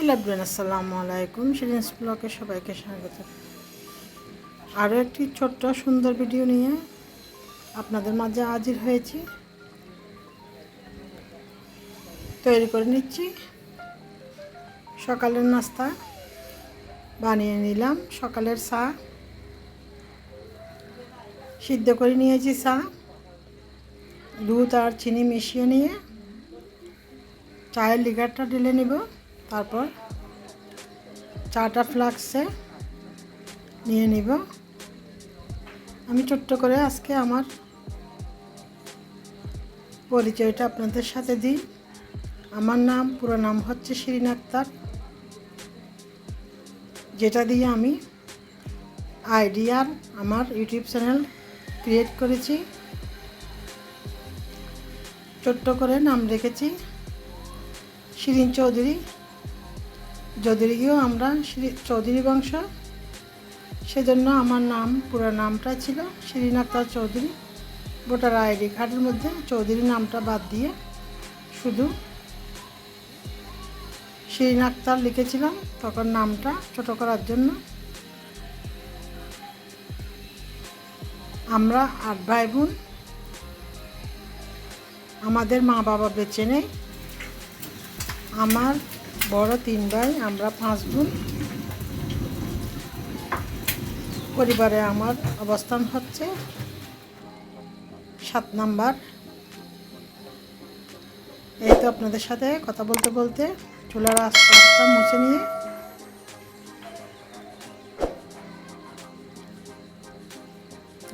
Hello everyone, আসসালামু আলাইকুম। শিরিনস ব্লগে সবাইকে স্বাগত। আরও একটি ছোট্ট সুন্দর ভিডিও নিয়ে আপনাদের মাঝে হাজির হয়েছি। তৈরি করে নিচ্ছি সকালের নাস্তা। বানিয়ে নিলাম সকালের চা, সিদ্ধ করে নিয়েছি চা, দুধ আর চিনি মিশিয়ে নিয়ে চায়ের লিকারটা ঢেলে নিব। তারপর চাটা ফ্লাক্সে নিয়ে নিব। আমি ছোট্ট করে আজকে আমার পরিচয়টা আপনাদের সাথে দিই। আমার নাম, পুরো নাম হচ্ছে শিরিন আক্তার, যেটা দিয়ে আমি আইডিয়ার আমার ইউটিউব চ্যানেল ক্রিয়েট করেছি। ছোট্ট করে নাম রেখেছি শিরিন চৌধুরী। যদিও আমরা চৌধুরী বংশ, সেজন্য আমার নাম, পুরো নামটা ছিল শিরিন আক্তার চৌধুরী। ভোটার আইডি কার্ডের মধ্যে চৌধুরী নামটা বাদ দিয়ে শুধু শিরিন আক্তার লিখেছিলাম, তখন নামটা ছোট করার জন্য। আমরা 8 ভাই বোন। আমাদের মা বাবা বেঁচে নেই। আমার বড় 3 ভাই, আমরা 5 বোন। পরিবারে আমার অবস্থান হচ্ছে 7 নাম্বার। এই তো আপনাদের সাথে কথা বলতে বলতে চুলার আশপাশটা মুছে নিয়ে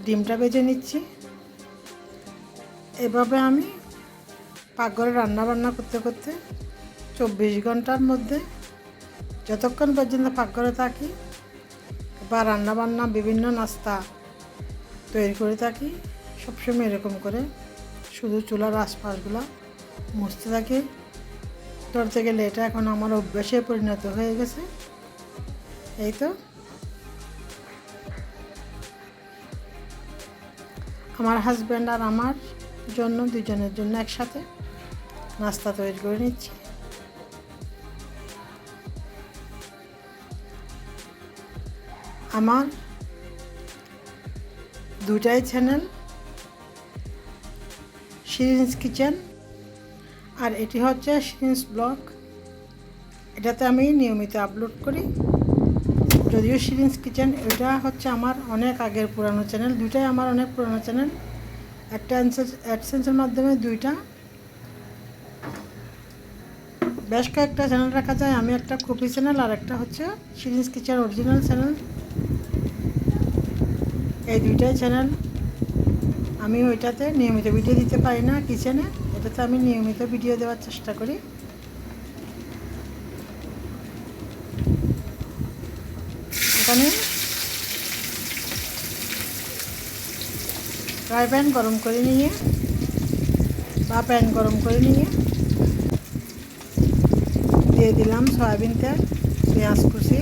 ডিমটা ভেজে নিচ্ছি। এভাবে আমি পাকঘরে রান্না করতে করতে 24 ঘন্টার মধ্যে যতক্ষণ পর্যন্ত পাকঘরে থাকি বা রান্নাবান্না বিভিন্ন নাস্তা তৈরি করে থাকি, সবসময় এরকম করে শুধু চুলার আশপাশগুলো মুছতে থাকি। ধরতে গেলে এটা এখন আমার অভ্যাসে পরিণত হয়ে গেছে। এই তো আমার হাজব্যান্ড আর আমার জন্য, দুজনের জন্য একসাথে নাস্তা তৈরি করে নিচ্ছি। আমার দুটাই চ্যানেল, শিরিনস কিচেন আর এটি হচ্ছে শিরিনস ব্লগ। এটাতে আমি নিয়মিত আপলোড করি। যদিও শিরিনস কিচেন এটা হচ্ছে আমার অনেক আগের পুরানো চ্যানেল। দুইটাই আমার অনেক পুরানো চ্যানেল। একটা অ্যাডসেন্সের মাধ্যমে দুইটা, বেশ কয়েকটা চ্যানেল রাখা যায়। আমি একটা কপি চ্যানেল আর একটা হচ্ছে শিরিনস কিচেন অরিজিনাল চ্যানেল। এই দুইটাই চ্যানেল। আমি ওইটাতে নিয়মিত ভিডিও দিতে পারি না কিচেনে, এটাতে আমি নিয়মিত ভিডিও দেওয়ার চেষ্টা করি। এখানে ফ্রাই প্যান গরম করে নিয়ে বা প্যান গরম করে নিয়ে দিয়ে দিলাম সয়াবিন তেল, পেঁয়াজ কুচি,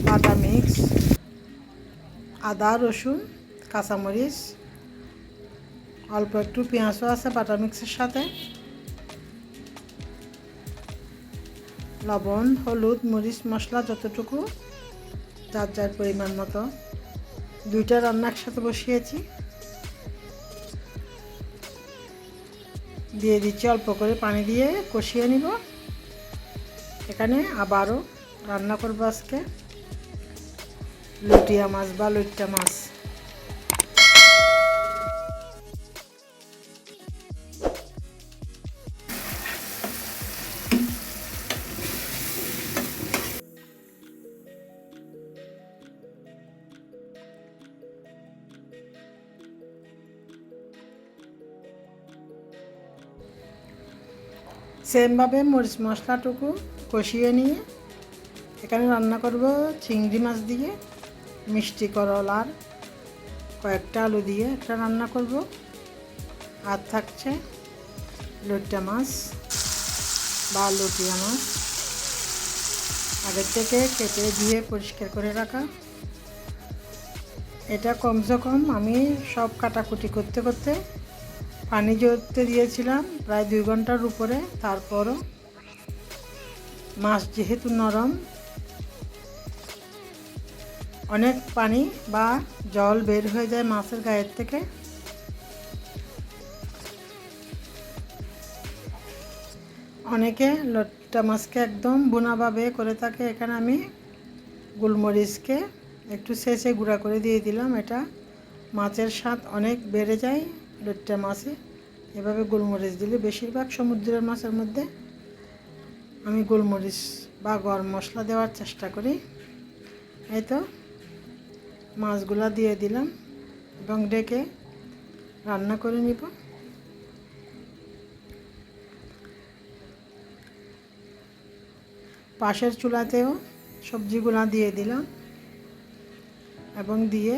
বাটা মিক্স, আদা রসুন কাঁচামরিচ, অল্প একটু পেঁয়াজও আছে বাটা মিক্সের সাথে, লবণ, হলুদ, মরিচ মশলা যতটুকু যার যার পরিমাণ মতো। দুইটা রান্না একসাথে বসিয়েছি। দিয়ে দিচ্ছি অল্প করে পানি দিয়ে কষিয়ে নিব। এখানে আবারও রান্না করবো আজকে লুটিয়া মাছ বা লইট্টা মাছ। সেমভাবে মরিচ মশলাটুকু কষিয়ে নিয়ে এখানে রান্না করব চিংড়ি মাছ দিয়ে, মিষ্টি করল আর কয়েকটা আলু দিয়ে একটা রান্না করব। আর থাকছে লইট্টা মাছ বা লুটিয়া মাছ, আগের থেকে কেটে দিয়ে পরিষ্কার করে রাখা। এটা কমসে কম আমি সব কাটাকুটি করতে করতে পানি জড়তে দিয়েছিলাম প্রায় 2 ঘন্টার উপরে। তারপরও মাছ যেহেতু নরম, অনেক পানি বা জল বের হয়ে যায় মাছের গায়ের থেকে। অনেকে লট্টা মাছকে একদম বোনাভাবে করে থাকে। এখানে আমি গোলমরিচকে একটু ছেঁচে গুঁড়া করে দিয়ে দিলাম। এটা মাছের স্বাদ অনেক বেড়ে যায় লট্টা মাছে। এভাবে গোলমরিচ দিলে, বেশিরভাগ সমুদ্রের মাছের মধ্যে আমি গোলমরিচ বা গরম মশলা দেওয়ার চেষ্টা করি। এই তো মাছগুলা দিয়ে দিলাম এবং ডেকে রান্না করে নিব। পাশের চুলাতেও সবজিগুলা দিয়ে দিলাম এবং দিয়ে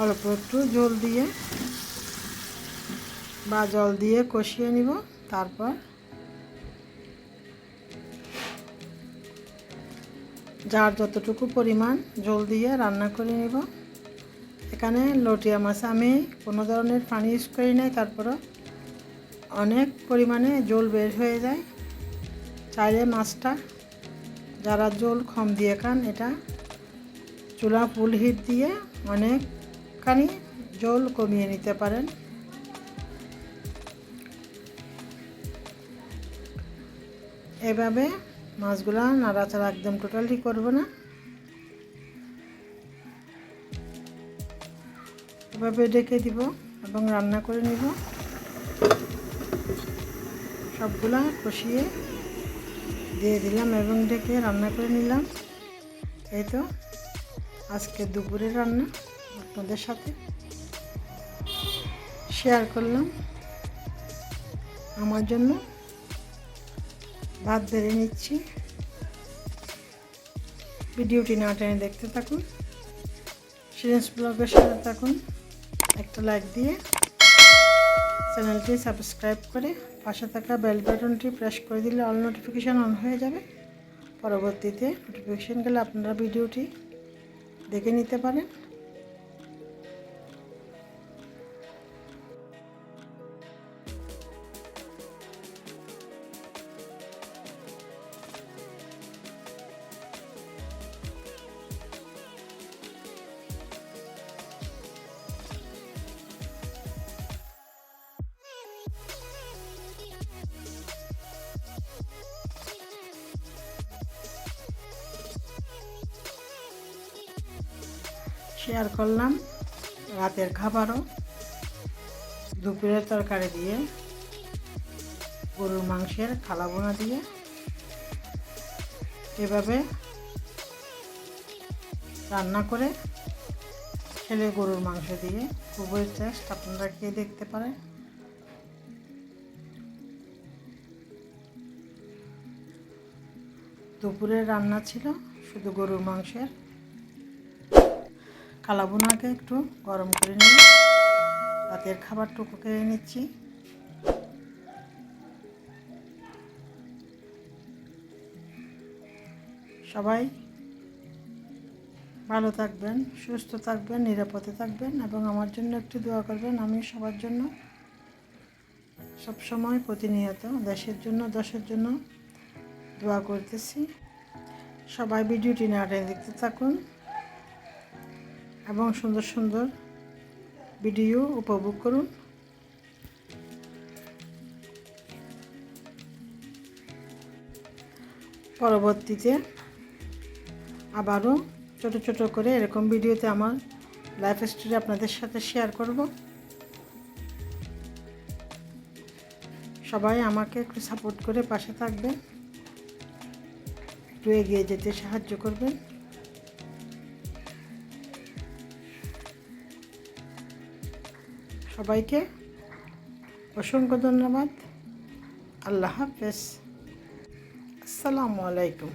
অল্প একটু জল দিয়ে বা জল দিয়ে কষিয়ে নিব। তারপর যার যতটুকু পরিমাণ জল দিয়ে রান্না করে নিব। এখানে লটিয়া মাছ আমি কোনো ধরনের পানি ইউজ করি নাই, তারপরও অনেক পরিমাণে জল বের হয়ে যায়। চাইলে মাছটা যারা জল কম দিয়ে খান, এটা চুলা ফুল হিট দিয়ে অনেকখানি জল কমিয়ে নিতে পারেন। এভাবে মাছগুলা নাড়াচাড়া একদম টোটালি করব না, এভাবে ডেকে দিব এবং রান্না করে নিব। সবগুলা কষিয়ে দিয়ে দিলাম এবং ডেকে রান্না করে নিলাম। এই তো আজকে দুপুরের রান্না আপনাদের সাথে শেয়ার করলাম। আমার জন্য ভাত বেড়ে নিচ্ছি। ভিডিওটি না টেনে দেখতে থাকুন, শিরিনস ব্লগের সাথে থাকুন। একটা লাইক দিয়ে চ্যানেলটি সাবস্ক্রাইব করে পাশে থাকা বেল বাটনটি প্রেস করে দিলে অল নোটিফিকেশান অন হয়ে যাবে। পরবর্তীতে নোটিফিকেশান গেলে আপনারা ভিডিওটি দেখে নিতে পারেন। শেয়ার করলাম রাতের খাবারও, দুপুরের তরকারি দিয়ে, গরুর মাংসের কালাবোনা দিয়ে। এভাবে রান্না করে খেলে গরুর মাংস দিয়ে খুবই টেস্ট, আপনারা খেয়ে দেখতে পারেন। দুপুরের রান্না ছিল শুধু গরুর মাংসের কালাবোনাকে একটু গরম করে নিয়ে রাতের খাবারটুকু খেয়ে নিচ্ছি। সবাই ভালো থাকবেন, সুস্থ থাকবেন, নিরাপদে থাকবেন এবং আমার জন্য একটু দোয়া করবেন। আমি সবার জন্য সবসময় প্রতিনিয়ত দেশের জন্য, দশের জন্য দোয়া করতেছি। সবাই ভিডিওটি না টেনে দেখতে থাকুন এবং সুন্দর সুন্দর ভিডিও উপভোগ করুন। পরবর্তীতে আবারও ছোট ছোট করে এরকম ভিডিওতে আমার লাইফ স্টোরি আপনাদের সাথে শেয়ার করব। সবাই আমাকে একটু সাপোর্ট করে পাশে থাকবেন, একটু এগিয়ে যেতে সাহায্য করবেন। সবাইকে অসংখ্য ধন্যবাদ। আল্লাহ হাফেজ। আসসালামু আলাইকুম।